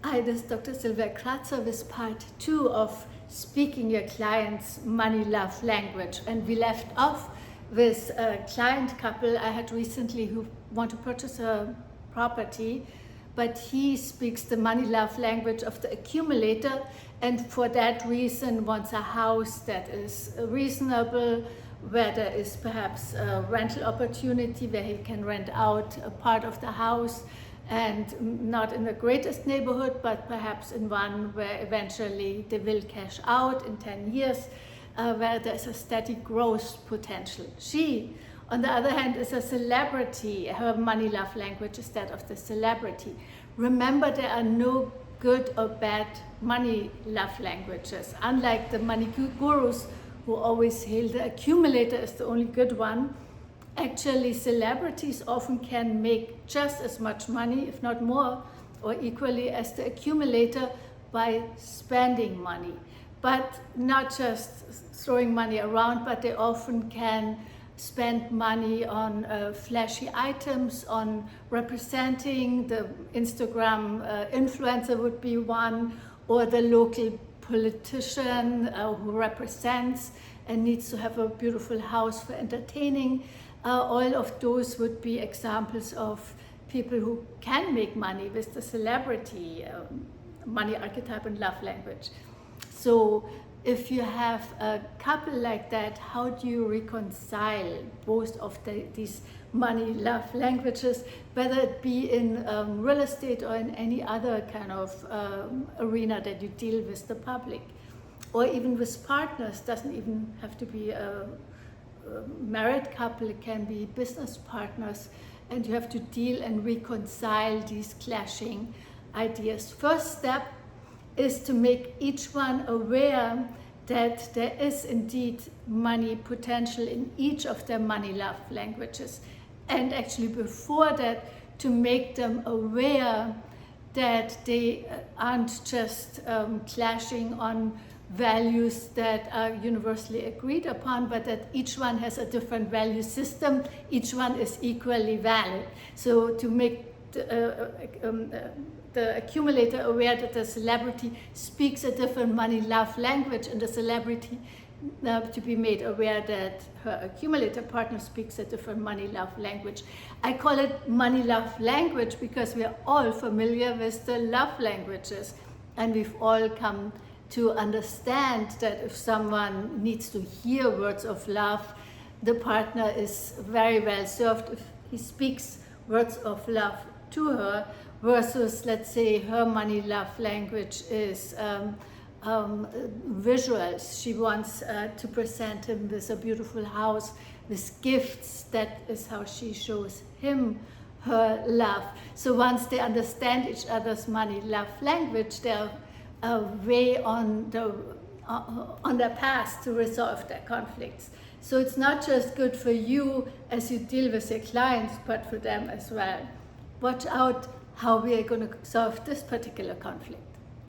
Hi, this is Dr. Silvia Kratzer with part 2 of Speaking Your Client's Money Love Language. And we left off with a client couple I had recently who want to purchase a property, but he speaks the money love language of the accumulator, and for that reason wants a house that is reasonable, where there is perhaps a rental opportunity where he can rent out a part of the house, and not in the greatest neighborhood, but perhaps in one where eventually they will cash out in 10 years, where there's a steady growth potential. She, on the other hand, is a celebrity. Her money love language is that of the celebrity. Remember, there are no good or bad money love languages. Unlike the money gurus who always hail the accumulator as the only good one, actually, celebrities often can make just as much money, if not more, or equally as the accumulator by spending money. But not just throwing money around, but they often can spend money on flashy items, on representing the Instagram influencer would be one, or the local politician who represents and needs to have a beautiful house for entertaining. All of those would be examples of people who can make money with the celebrity money archetype and love language. So if you have a couple like that, how do you reconcile both of these money love languages, whether it be in real estate or in any other kind of arena that you deal with the public, or even with partners? Doesn't even have to be a married couple, it can be business partners, and you have to deal and reconcile these clashing ideas. First step is to make each one aware that there is indeed money potential in each of their money love languages, and actually before that to make them aware that they aren't just clashing on values that are universally agreed upon, but that each one has a different value system, each one is equally valid. So to make the accumulator aware that the celebrity speaks a different money love language, and the celebrity to be made aware that her accumulator partner speaks a different money love language. I call it money love language because we are all familiar with the love languages, and we've all come to understand that if someone needs to hear words of love, the partner is very well served if he speaks words of love to her, versus, let's say, her money love language is visuals. She wants to present him with a beautiful house, with gifts. That is how she shows him her love. So once they understand each other's money love language, they're way on their path to resolve their conflicts. So it's not just good for you as you deal with your clients, but for them as well. Watch out how we are going to solve this particular conflict.